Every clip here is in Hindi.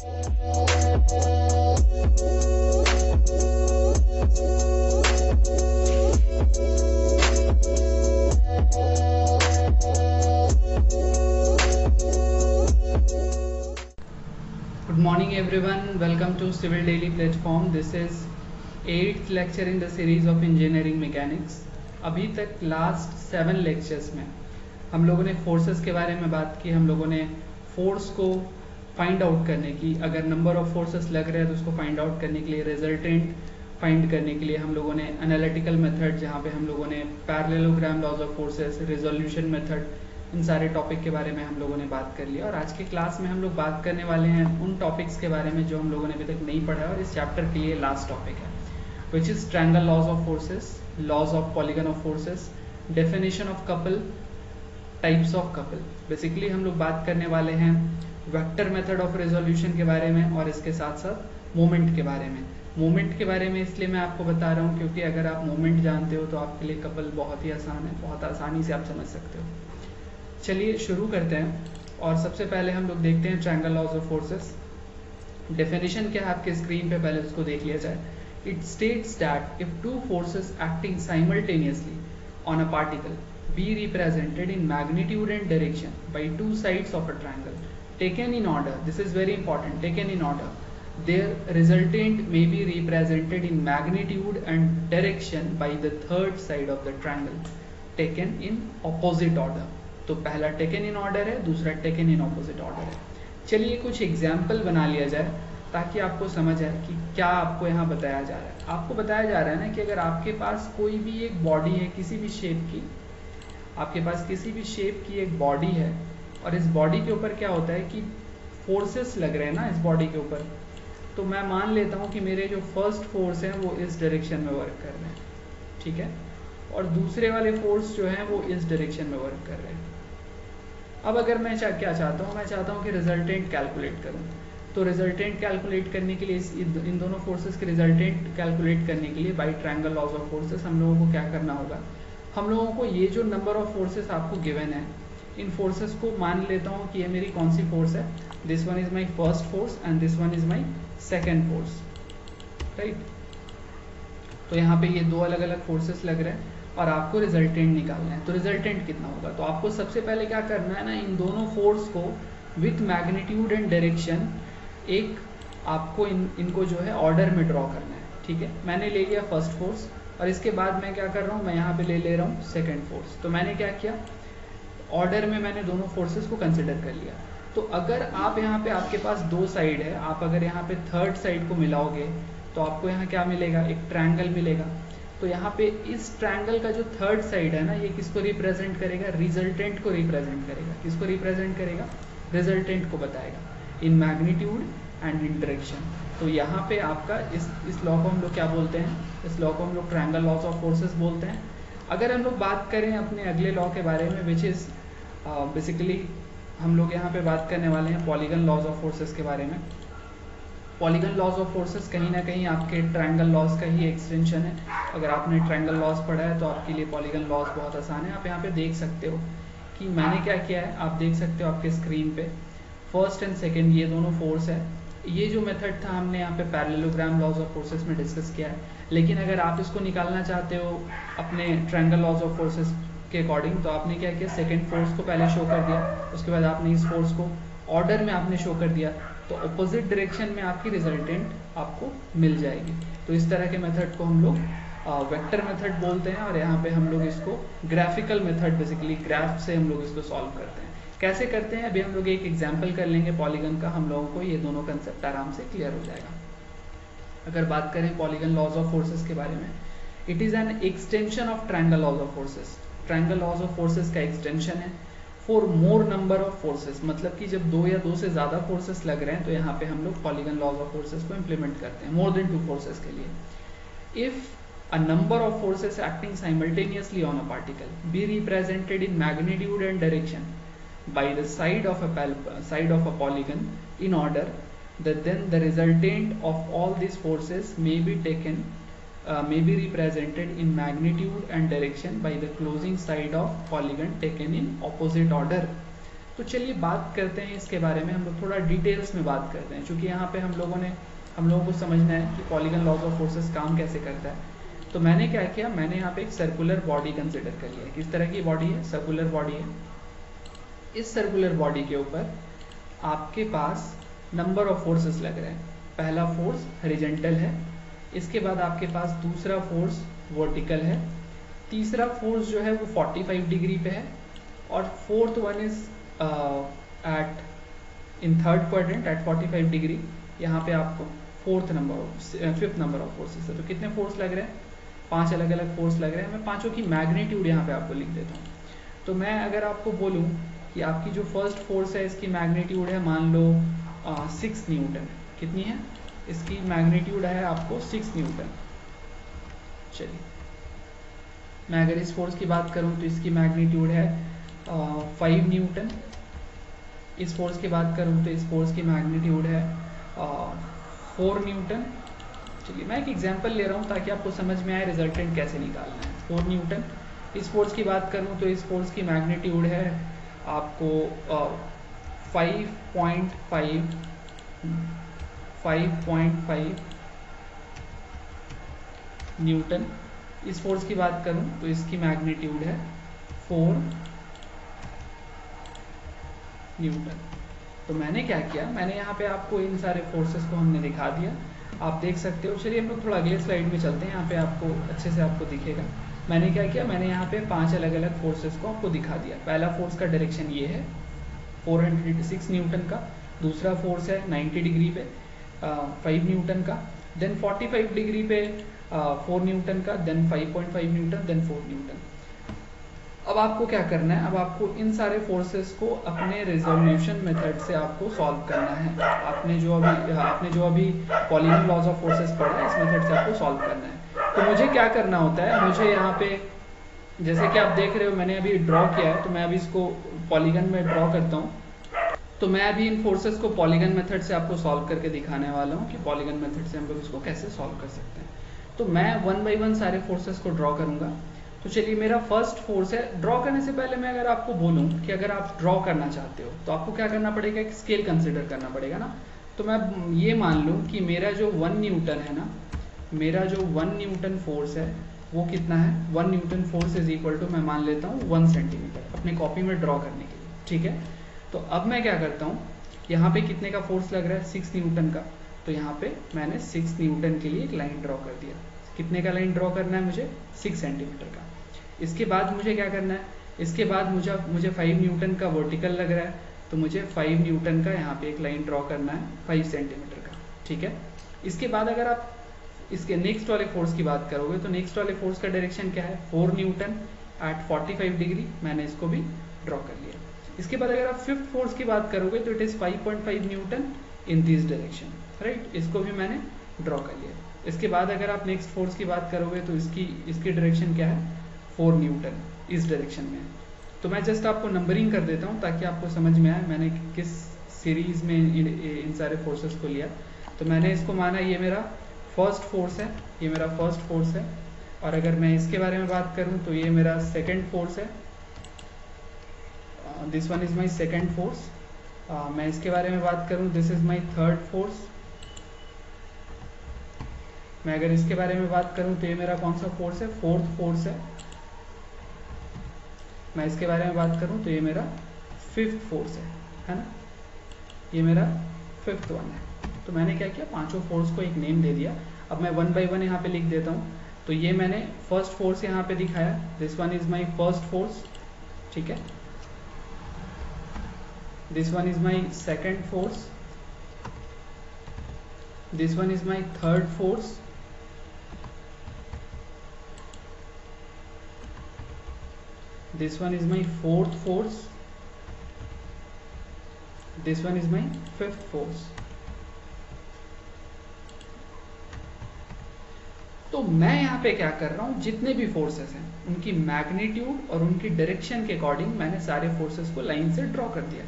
Good morning everyone, welcome to Civil Daily Platform. This is 8th lecture in the series of Engineering Mechanics. अभी तक लास्ट 7 लेक्चर्स में हम लोगों ने फोर्सेस के बारे में बात की. हम लोगों ने फोर्स को फाइंड आउट करने की, अगर नंबर ऑफ फोर्सेस लग रहे हैं तो उसको फाइंड आउट करने के लिए, रिजल्टेंट फाइंड करने के लिए हम लोगों ने एनालिटिकल मेथड, जहाँ पे हम लोगों ने parallelogram laws of forces, resolution method, इन सारे टॉपिक के बारे में हम लोगों ने बात कर लिया. और आज की क्लास में हम लोग बात करने वाले हैं उन टॉपिक्स के बारे में जो हम लोगों ने अभी तक नहीं पढ़ा है और इस चैप्टर के लिए लास्ट टॉपिक है, which is triangle laws of forces, laws of polygon of forces, definition of couple, types of couple. Basically हम लोग बात करने वाले हैं वेक्टर मेथड ऑफ रिजोल्यूशन के बारे में और इसके साथ साथ मोमेंट के बारे में. मोमेंट के बारे में इसलिए मैं आपको बता रहा हूँ क्योंकि अगर आप मोमेंट जानते हो तो आपके लिए कपल बहुत ही आसान है, बहुत आसानी से आप समझ सकते हो. चलिए शुरू करते हैं और सबसे पहले हम लोग देखते हैं triangle laws of forces. Definition क्या है आपके स्क्रीन पे, पहले उसको देख लिया जाए. It states that if two forces acting simultaneously on a particle be represented in magnitude and direction by two sides of a triangle taken in order, this is very important, taken in order, their resultant may be represented in magnitude and direction by the third side of the triangle taken in opposite order. तो पहला टेकन इन ऑर्डर है, दूसरा टेकन इन ऑपोजिट ऑर्डर है. चलिए कुछ एग्जाम्पल बना लिया जाए ताकि आपको समझ आए कि क्या आपको यहाँ बताया जा रहा है. आपको बताया जा रहा है ना कि अगर आपके पास कोई भी एक बॉडी है, किसी भी शेप की, आपके पास किसी भी शेप की एक बॉडी है और इस बॉडी के ऊपर क्या होता है कि फोर्सेस लग रहे हैं ना इस बॉडी के ऊपर, तो मैं मान लेता हूँ कि मेरे जो फर्स्ट फोर्स हैं वो इस डायरेक्शन में वर्क कर रहे हैं, ठीक है, और दूसरे वाले फोर्स जो हैं वो इस डायरेक्शन में वर्क कर रहे हैं. अब अगर मैं क्या चाहता हूँ, मैं चाहता हूँ कि रिजल्टेंट कैलकुलेट करूँ. तो रिजल्टेंट कैलकुलेट करने के लिए, इन दोनों फोर्सेस के रिजल्टेंट कैलकुलेट करने के लिए by triangle laws of forces हम लोगों को क्या करना होगा, हम लोगों को ये जो नंबर ऑफ फोर्सेस आपको गिवन है, इन फोर्सेस को मान लेता हूँ कि ये मेरी कौन सी फोर्स है. This one is my first force and this one is my second force, right. तो यहाँ पे ये दो अलग अलग फोर्सेस लग रहे हैं और आपको रिजल्टेंट निकालना है. तो रिजल्टेंट कितना होगा, तो आपको सबसे पहले क्या करना है ना, इन दोनों फोर्स को विथ मैग्नीट्यूड एंड डायरेक्शन एक आपको इनको जो है ऑर्डर में ड्रॉ करना है, ठीक है. मैंने ले लिया फर्स्ट फोर्स और इसके बाद मैं क्या कर रहा हूँ, मैं यहाँ पे ले रहा हूँ सेकेंड फोर्स. तो मैंने क्या किया, ऑर्डर में मैंने दोनों फोर्सेस को कंसिडर कर लिया. तो अगर आप यहाँ पे, आपके पास दो साइड है, आप अगर यहाँ पे थर्ड साइड को मिलाओगे तो आपको यहाँ क्या मिलेगा, एक ट्रायंगल मिलेगा. तो यहाँ पे इस ट्रायंगल का जो थर्ड साइड है ना, ये किसको रिप्रेजेंट करेगा, रिजल्टेंट को रिप्रेजेंट करेगा. किसको रिप्रेजेंट करेगा, रिजल्टेंट को बताएगा in magnitude and in direction. तो यहाँ पे आपका इस लॉ को हम लोग क्या बोलते हैं, इस लॉ को हम लोग ट्रायंगल लॉज ऑफ फोर्सेस बोलते हैं. अगर हम लोग बात करें अपने अगले लॉ के बारे में, विच इज बेसिकली हम लोग यहाँ पे बात करने वाले हैं पॉलीगन लॉज ऑफ फोर्सेस के बारे में. पॉलीगन लॉज ऑफ फोर्सेस कहीं ना कहीं आपके ट्रायंगल लॉज का ही एक्सटेंशन है. अगर आपने ट्रायंगल लॉज पढ़ा है तो आपके लिए पॉलीगन लॉज बहुत आसान है. आप यहाँ पे देख सकते हो कि मैंने क्या किया है, आप देख सकते हो आपके स्क्रीन पे, फर्स्ट एंड सेकेंड ये दोनों फोर्स है. ये जो मेथड था हमने यहाँ पे पैरेललोग्राम लॉज ऑफ फोर्सेस में डिस्कस किया है. लेकिन अगर आप इसको निकालना चाहते हो अपने ट्रायंगल लॉज ऑफ फोर्सेस के अकॉर्डिंग, तो आपने क्या किया, सेकेंड फोर्स को पहले शो कर दिया, उसके बाद आपने इस फोर्स को ऑर्डर में आपने शो कर दिया, तो अपोजिट डायरेक्शन में आपकी रिजल्टेंट आपको मिल जाएगी. तो इस तरह के मेथड को हम लोग वेक्टर मेथड बोलते हैं और यहाँ पे हम लोग इसको ग्राफिकल मेथड, बेसिकली ग्राफ से हम लोग इसको सॉल्व करते हैं. कैसे करते हैं, अभी हम लोग एक एग्जाम्पल कर लेंगे पॉलीगन का, हम लोगों को ये दोनों कंसेप्ट आराम से क्लियर हो जाएगा. अगर बात करें पॉलीगन लॉज ऑफ फोर्सेस के बारे में, it is an extension of triangle laws of forces. Triangle laws of forces का एक्सटेंशन है for more number of forces. मतलब कि जब दो या दो से ज़्यादा फोर्सेस लग रहे हैं तो यहाँ पे हम लोग पॉलीगन लॉज ऑफ फोर्सेस को इम्प्लीमेंट करते हैं मोर देन टू फोर्सेस के लिए. If a number of forces acting simultaneously on a particle be represented in magnitude and direction by the side of a polygon in order, that then the resultant of all these forces may be represented in magnitude and direction by the closing side of polygon taken in opposite order. तो चलिए बात करते हैं इसके बारे में, हम लोग थोड़ा डिटेल्स में बात करते हैं, क्योंकि यहाँ पे हम लोगों को समझना है कि पॉलीगन लॉज ऑफ फोर्सेस काम कैसे करता है। तो मैंने क्या किया, मैंने यहाँ पे एक सर्कुलर बॉडी कंसिडर कर लिया। किस तरह की बॉडी है? सर्कुलर बॉडी है। इस सर्कुलर बॉडी के ऊपर आपके पास नंबर ऑफ फोर्सेस लग रहे हैं। पहला फोर्स हॉरिजॉन्टल है, इसके बाद आपके पास दूसरा फोर्स वर्टिकल है, तीसरा फोर्स जो है वो 45 डिग्री पे है, और fourth one is in third quadrant at 45 degree. यहाँ पे आपको फिफ्थ नंबर ऑफ फोर्सेस है। तो कितने फोर्स लग रहे हैं? 5 अलग अलग फोर्स लग रहे हैं। मैं पांचों की मैग्नीट्यूड यहाँ पे आपको लिख देता हूँ। तो मैं अगर आपको बोलूँ कि आपकी जो फर्स्ट फोर्स है इसकी मैग्नीट्यूड है, मान लो 6 न्यूटन। कितनी है? इसकी मैग्नीट्यूड है आपको 6 न्यूटन। चलिए, मैं अगर इस फोर्स की बात करूं तो इसकी मैग्नीट्यूड है 5 न्यूटन। इस फोर्स की बात करूं तो इस फोर्स की मैग्नीट्यूड है 4 न्यूटन। चलिए, मैं एक एग्जांपल ले रहा हूं ताकि आपको समझ में आए रिजल्टेंट कैसे निकालना है। 4 न्यूटन। इस फोर्स की बात करूं तो इस फोर्स की मैग्नीट्यूड है आपको 5.5 न्यूटन। इस फोर्स की बात करूं तो इसकी मैग्नीट्यूड है 4 न्यूटन। तो मैंने क्या किया, मैंने यहाँ पे आपको इन सारे फोर्सेस को हमने दिखा दिया, आप देख सकते हो। चलिए हम लोग थोड़ा अगले स्लाइड में चलते हैं, यहाँ पे आपको अच्छे से आपको दिखेगा। मैंने क्या किया, मैंने यहाँ पे 5 अलग अलग फोर्सेस को आपको दिखा दिया। पहला फोर्स का डायरेक्शन ये है 406 न्यूटन का, दूसरा फोर्स है 90 डिग्री पे 5 न्यूटन का, देन 45 डिग्री पे 4 न्यूटन का, देन 5.5 न्यूटन, देन 4 न्यूटन। अब आपको क्या करना है, अब आपको इन सारे फोर्सेस को अपने रिजोल्यूशन मेथड से आपको सॉल्व करना है। आपने जो अभी पॉलीगन लॉज ऑफ फोर्सेस पढ़ा है, इस मेथड से आपको सॉल्व करना है। तो मुझे क्या करना होता है, मुझे यहाँ पे जैसे कि आप देख रहे हो मैंने अभी ड्रॉ किया है, तो मैं अभी इसको पॉलीगन में ड्रॉ करता हूँ। तो मैं अभी इन फोर्सेस को पॉलीगन मेथड से आपको सॉल्व करके दिखाने वाला हूँ कि पॉलीगन मेथड से हम लोग इसको कैसे सॉल्व कर सकते हैं। तो मैं 1 बाय 1 सारे फोर्सेस को ड्रॉ करूंगा। तो चलिए, मेरा फर्स्ट फोर्स है। ड्रॉ करने से पहले मैं अगर आपको बोलूं कि अगर आप ड्रॉ करना चाहते हो तो आपको क्या करना पड़ेगा, एक स्केल कंसिडर करना पड़ेगा ना। तो मैं ये मान लूं कि मेरा जो 1 न्यूटन है ना, मेरा जो 1 न्यूटन फोर्स है वो कितना है, 1 newton force is equal to, मैं मान लेता हूँ 1 सेंटीमीटर अपने कॉपी में ड्रॉ करने के लिए। ठीक है, तो अब मैं क्या करता हूँ, यहाँ पे कितने का फोर्स लग रहा है, 6 न्यूटन का। तो यहाँ पे मैंने 6 न्यूटन के लिए एक लाइन ड्रॉ कर दिया। कितने का लाइन ड्रॉ करना है मुझे, 6 सेंटीमीटर का। इसके बाद मुझे क्या करना है, इसके बाद मुझे 5 न्यूटन का वर्टिकल लग रहा है, तो मुझे 5 न्यूटन का यहाँ पे एक लाइन ड्रॉ करना है 5 सेंटीमीटर का। ठीक है, इसके बाद अगर आप इसके नेक्स्ट वाले फोर्स की बात करोगे तो नेक्स्ट वाले फोर्स का डायरेक्शन क्या है, 4 न्यूटन एट 45 डिग्री। मैंने इसको भी ड्रॉ कर लिया। इसके बाद अगर आप फिफ्थ फोर्स की बात करोगे तो it is 5.5 Newton in this direction, right. इसको भी मैंने ड्रॉ कर लिया। इसके बाद अगर आप नेक्स्ट फोर्स की बात करोगे तो इसकी डायरेक्शन क्या है, 4 न्यूटन इस डायरेक्शन में। तो मैं जस्ट आपको नंबरिंग कर देता हूँ ताकि आपको समझ में आए मैंने किस सीरीज में इन सारे फोर्सेस को लिया। तो मैंने इसको माना ये मेरा फर्स्ट फोर्स है, ये मेरा फर्स्ट फोर्स है। और अगर मैं इसके बारे में बात करूं तो ये मेरा सेकंड फोर्स है, this one is my second force. मैं इसके बारे में बात करूं, this is my third force. मैं अगर इसके बारे में बात करूं तो ये मेरा कौन सा फोर्स है, फोर्थ फोर्स है। मैं इसके बारे में बात करूं तो ये मेरा फिफ्थ फोर्स है ना, ये मेरा फिफ्थ वन है। तो मैंने क्या किया, पांचों फोर्स को एक नेम दे दिया। अब मैं 1 बाय 1 यहाँ पे लिख देता हूँ। तो ये मैंने फर्स्ट फोर्स यहाँ पे दिखाया, this one is my first force. ठीक है, this one is my second force, this one is my third force, this one is my fourth force, this one is my fifth force। तो मैं यहाँ पे क्या कर रहा हूँ, जितने भी फोर्सेस हैं उनकी मैग्नीट्यूड और उनकी डायरेक्शन के अकॉर्डिंग मैंने सारे फोर्सेस को लाइन से ड्रॉ कर दिया।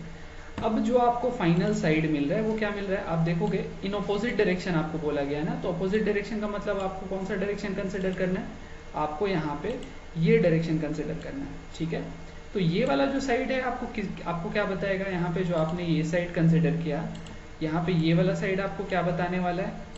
अब जो आपको फाइनल साइड मिल रहा है वो क्या मिल रहा है, आप देखोगे इन ऑपोजिट डायरेक्शन आपको बोला गया है ना। तो ऑपोजिट डायरेक्शन का मतलब आपको कौन सा डायरेक्शन कंसिडर करना है, आपको यहाँ पे ये डायरेक्शन कंसिडर करना है। ठीक है, तो ये वाला जो साइड है आपको क्या बताएगा, यहाँ पे जो आपने ये साइड कंसिडर किया, यहाँ पे ये वाला साइड आपको क्या बताने वाला है,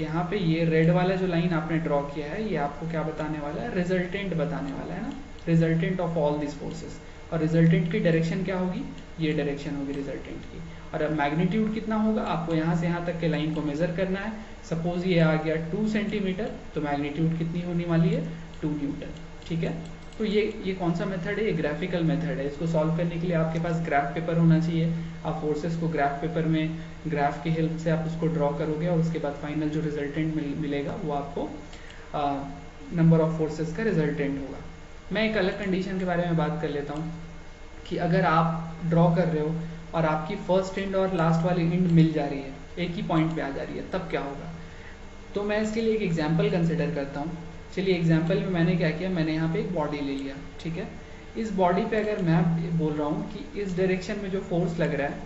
यहाँ पे ये रेड वाला जो लाइन आपने ड्रॉ किया है ये आपको क्या बताने वाला है, रिजल्टेंट बताने वाला है ना, resultant of all this forces. और रिजल्टेंट की डायरेक्शन क्या होगी, ये डायरेक्शन होगी रिजल्टेंट की। और अब मैग्नीट्यूड कितना होगा, आपको यहाँ से यहाँ तक के लाइन को मेजर करना है। सपोज ये आ गया 2 सेंटीमीटर, तो मैग्नीट्यूड कितनी होने वाली है, 2 न्यूटन। ठीक है, तो ये कौन सा मेथड है, ये ग्राफिकल मेथड है। इसको सॉल्व करने के लिए आपके पास ग्राफ पेपर होना चाहिए। आप फोर्सेस को ग्राफ पेपर में ग्राफ की हेल्प से आप उसको ड्रॉ करोगे और उसके बाद फाइनल जो रिजल्टेंट मिलेगा वो आपको नंबर ऑफ फोर्सेस का रिजल्टेंट होगा। मैं एक अलग कंडीशन के बारे में बात कर लेता हूँ कि अगर आप ड्रॉ कर रहे हो और आपकी फर्स्ट एंड और लास्ट वाली एंड मिल जा रही है, एक ही पॉइंट पे आ जा रही है, तब क्या होगा। तो मैं इसके लिए एक एग्जाम्पल कंसिडर करता हूँ। चलिए एग्जाम्पल में मैंने क्या किया, मैंने यहाँ पे एक बॉडी ले लिया। ठीक है, इस बॉडी पे अगर मैं बोल रहा हूँ कि इस डायरेक्शन में जो फोर्स लग रहा है,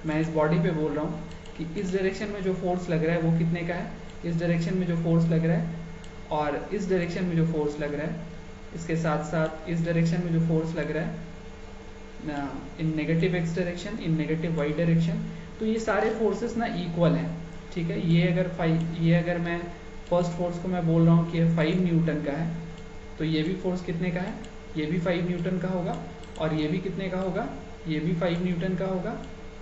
मैं इस बॉडी पे बोल रहा हूँ कि इस डायरेक्शन में जो फोर्स लग रहा है वो कितने का है, इस डायरेक्शन में जो फोर्स लग रहा है और इस डायरेक्शन में जो फोर्स लग रहा है, इसके साथ साथ इस डायरेक्शन में जो फोर्स लग रहा है इन नेगेटिव एक्स डायरेक्शन, इन नेगेटिव वाई डायरेक्शन, तो ये सारे फोर्सेस ना इक्वल हैं। ठीक है, ये अगर मैं फर्स्ट फोर्स को मैं बोल रहा हूँ कि 5 न्यूटन का है, तो ये भी फोर्स कितने का है, ये भी 5 न्यूटन का होगा, और ये भी कितने का होगा, ये भी 5 न्यूटन का होगा,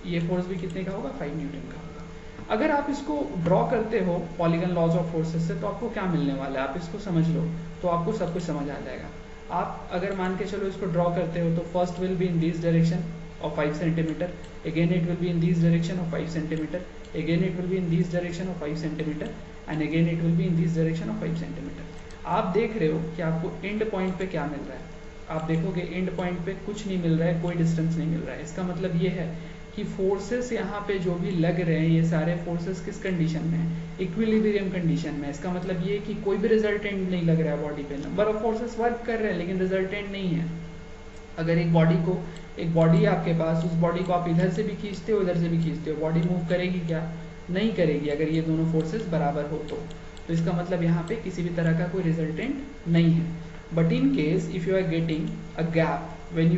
ये फोर्स भी कितने का होगा, 5 न्यूटन का होगा। अगर आप इसको ड्रॉ करते हो पॉलीगन लॉज ऑफ फोर्सेस से, तो आपको क्या मिलने वाला है, आप इसको समझ लो तो आपको सब कुछ समझ आ जाएगा। आप अगर मान के चलो इसको ड्रॉ करते हो, तो first will be in this direction of 5 centimeter, again it will be in this direction of 5 centimeter, again it will be in this direction of 5 centimeter, and again it will be in this direction of 5 centimeter। आप देख रहे हो कि आपको एंड पॉइंट पे क्या मिल रहा है, आप देखोगे एंड पॉइंट पे कुछ नहीं मिल रहा है, कोई डिस्टेंस नहीं मिल रहा है। इसका मतलब ये है कि फोर्सेस यहाँ पे जो भी लग रहे हैं, ये सारे फोर्सेस किस कंडीशन में है, इक्विलिब्रियम कंडीशन में। इसका मतलब ये कि कोई भी रिजल्टेंट नहीं लग रहा है बॉडी पे, नंबर ऑफ फोर्सेस वर्क कर रहे हैं लेकिन रिजल्टेंट नहीं है। अगर एक बॉडी है आपके पास, उस बॉडी को आप इधर से भी खींचते हो इधर से भी खींचते हो, बॉडी मूव करेगी क्या, नहीं करेगी, अगर ये दोनों फोर्सेस बराबर हो तो इसका मतलब यहाँ पे किसी भी तरह का कोई रिजल्टेंट नहीं है। But in case if you are getting a gap when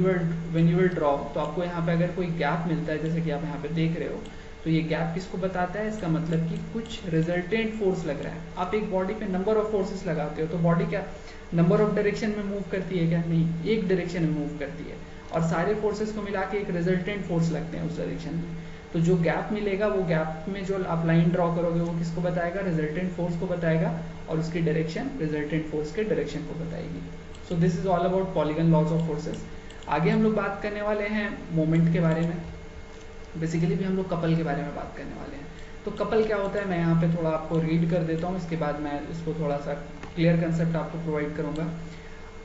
you will draw, तो आपको यहाँ पे अगर कोई गैप मिलता है, जैसे कि आप यहाँ पे देख रहे हो, तो ये गैप किसको बताता है, इसका मतलब कि कुछ रिजल्टेंट फोर्स लग रहा है। आप एक बॉडी पे नंबर ऑफ फोर्सेस लगाते हो, तो बॉडी क्या नंबर ऑफ डायरेक्शन में मूव करती है क्या, नहीं, एक डायरेक्शन में मूव करती है, और सारे फोर्सेस को मिला के एक रिजल्टेंट फोर्स लगते हैं उस डायरेक्शन में। तो जो गैप मिलेगा, वो गैप में जो आप लाइन ड्रॉ करोगे वो किसको बताएगा, रिजल्टेंट फोर्स को बताएगा, और उसकी डायरेक्शन रिजल्टेंट फोर्स के डायरेक्शन को बताएगी। So this is all about polygon laws of forces. आगे हम लोग बात करने वाले हैं मोमेंट के बारे में, बेसिकली भी हम लोग कपल के बारे में बात करने वाले हैं। तो कपल क्या होता है, मैं यहाँ पे थोड़ा आपको रीड कर देता हूँ, इसके बाद मैं इसको थोड़ा सा क्लियर कंसेप्ट आपको प्रोवाइड करूंगा।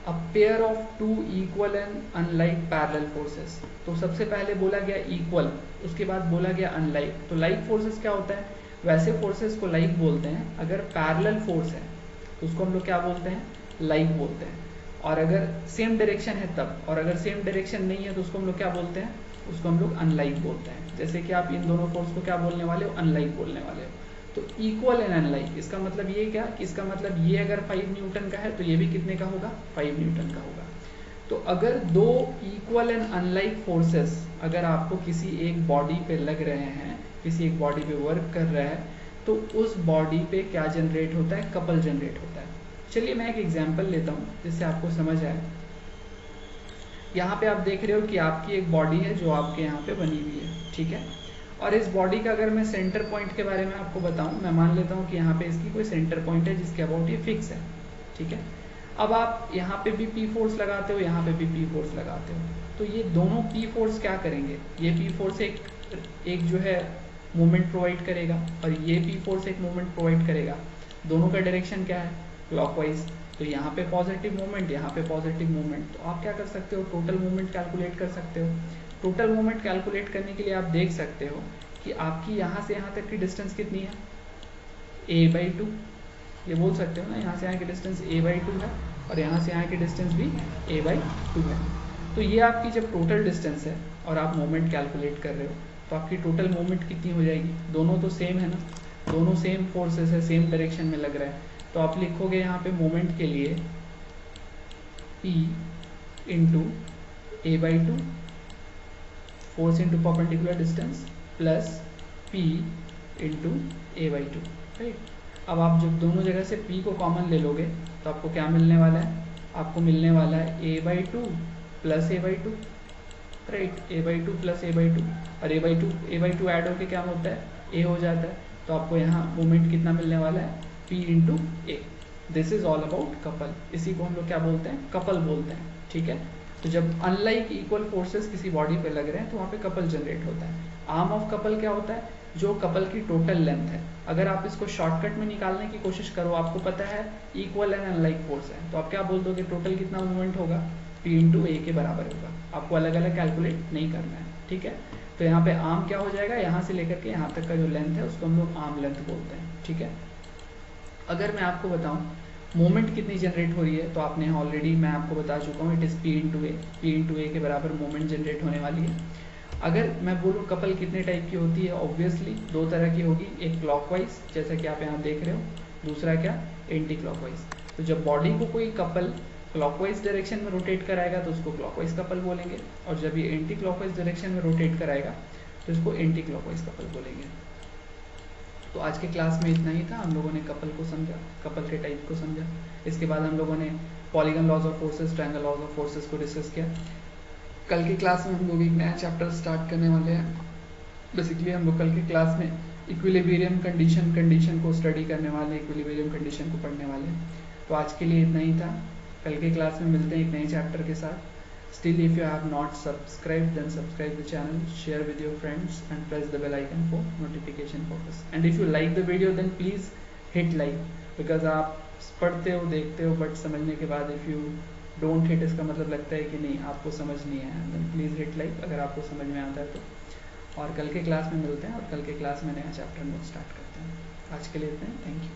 A pair of 2 equal and unlike parallel forces. तो सबसे पहले बोला गया इक्वल, उसके बाद बोला गया अनलाइक। तो लाइक फोर्सेस क्या होता है, वैसे फोर्सेस को लाइक बोलते हैं। अगर पैरेलल फोर्स है तो उसको हम लोग क्या बोलते हैं, लाइक बोलते हैं। और अगर सेम डायरेक्शन है तब, और अगर सेम डायरेक्शन नहीं है तो उसको हम लोग क्या बोलते हैं, उसको हम लोग अनलाइक बोलते हैं। जैसे कि आप इन दोनों फोर्स को क्या बोलने वाले हो, अनलाइक बोलने वाले हो। तो इक्वल एंड अनलाइक, इसका मतलब ये क्या, इसका मतलब ये अगर 5 न्यूटन का है तो ये भी कितने का होगा, 5 न्यूटन का होगा। तो अगर दो इक्वल एंड अनलाइक फोर्सेस अगर आपको किसी एक बॉडी पे लग रहे हैं, किसी एक बॉडी पे वर्क कर रहा है, तो उस बॉडी पे क्या जनरेट होता है, कपल जनरेट होता है। चलिए मैं एक एग्जांपल लेता हूँ जिससे आपको समझ आए। यहाँ पे आप देख रहे हो कि आपकी एक बॉडी है जो आपके यहाँ पे बनी हुई है, ठीक है। और इस बॉडी का अगर मैं सेंटर पॉइंट के बारे में आपको बताऊं, मैं मान लेता हूं कि यहाँ पे इसकी कोई सेंटर पॉइंट है जिसके अबाउट ये फिक्स है, ठीक है। अब आप यहाँ पे भी पी फोर्स लगाते हो, यहाँ पे भी पी फोर्स लगाते हो, तो ये दोनों पी फोर्स क्या करेंगे, ये पी फोर्स एक जो है मूवमेंट प्रोवाइड करेगा और ये पी फोर्स एक मूवमेंट प्रोवाइड करेगा। दोनों का डायरेक्शन क्या है, क्लॉकवाइज। तो यहाँ पे पॉजिटिव मूवमेंट, यहाँ पे पॉजिटिव मूवमेंट। तो आप क्या कर सकते हो, टोटल मूवमेंट कैलकुलेट कर सकते हो। टोटल मूवमेंट कैलकुलेट करने के लिए आप देख सकते हो कि आपकी यहाँ से यहाँ तक की डिस्टेंस कितनी है, a/2। ये बोल सकते हो ना, यहाँ से यहाँ की डिस्टेंस a/2 है और यहाँ से यहाँ की डिस्टेंस भी a/2 है। तो ये आपकी जब टोटल डिस्टेंस है और आप मूवमेंट कैलकुलेट कर रहे हो, तो आपकी टोटल मूवमेंट कितनी हो जाएगी, दोनों तो सेम है ना, दोनों सेम फोर्सेस है, सेम डायरेक्शन में लग रहा है। तो आप लिखोगे यहाँ पे मोमेंट के लिए P into a/2 force into perpendicular distance plus p into a/2, right. अब आप जब दोनों जगह से p को कॉमन ले लोगे तो आपको क्या मिलने वाला है, आपको मिलने वाला है a/2 plus a/2, right, a/2 plus a/2, और a/2 ऐड होके क्या होता है, a हो जाता है। तो आपको यहाँ मोमेंट कितना मिलने वाला है, p into A. This is all about couple. इसी को हम लोग क्या बोलते हैं, कपल बोलते हैं, ठीक है। तो जब अनलाइक इक्वल फोर्सेस किसी बॉडी पे लग रहे हैं तो वहाँ पे कपल जनरेट होता है। आर्म ऑफ कपल क्या होता है, जो कपल की टोटल लेंथ है। अगर आप इसको शॉर्टकट में निकालने की कोशिश करो, आपको पता है इक्वल एंड अनलाइक फोर्स है, तो आप क्या बोल दोगे, टोटल कितना मूवमेंट होगा, p इंटू ए के बराबर होगा। आपको अलग अलग कैलकुलेट नहीं करना है, ठीक है। तो यहाँ पे आर्म क्या हो जाएगा, यहाँ से लेकर के यहाँ तक का जो लेंथ है उसको हम लोग आर्म लेंथ बोलते हैं, ठीक है। अगर मैं आपको बताऊं मोमेंट कितनी जनरेट हो रही है, तो आपने ऑलरेडी मैं आपको बता चुका हूँ, इट इज़ p इंटू ए के बराबर मोमेंट जनरेट होने वाली है। अगर मैं बोलूँ कपल कितने टाइप की होती है, ऑब्वियसली दो तरह की होगी, एक क्लॉकवाइज जैसा कि आप यहाँ देख रहे हो, दूसरा क्या, एंटी क्लॉकवाइज। तो जब बॉडी को कोई कपल क्लॉकवाइज डायरेक्शन में रोटेट कराएगा तो उसको क्लॉकवाइज कपल बोलेंगे, और जब ये एंटी क्लॉकवाइज डायरेक्शन में रोटेट कराएगा तो इसको एंटी क्लॉकवाइज कपल बोलेंगे। तो आज के क्लास में इतना ही था। हम लोगों ने कपल को समझा, कपल के टाइप को समझा। इसके बाद हम लोगों ने polygon laws of forces, triangle laws of forces को डिस्कस किया। कल की क्लास में हम लोग एक नया चैप्टर स्टार्ट करने वाले हैं। बेसिकली हम लोग कल की क्लास में इक्विलिब्रियम कंडीशन को स्टडी करने वाले, इक्विलिब्रियम कंडीशन को पढ़ने वाले। तो आज के लिए इतना ही था। कल की क्लास में मिलते हैं एक नए चैप्टर के साथ। Still, if you have not subscribed, then subscribe the channel, share with your friends and press the bell icon for notification purpose. And if you like the video, then please hit like, because आप पढ़ते हो, देखते हो, बट समझने के बाद if you don't hit, इसका मतलब लगता है कि नहीं आपको समझ नहीं आया, then please hit like अगर आपको समझ में आता है तो। और कल के क्लास में मिलते हैं, और कल के क्लास में नया चैप्टर हम लोग स्टार्ट करते हैं। आज के लिए इतना ही, थैंक यू।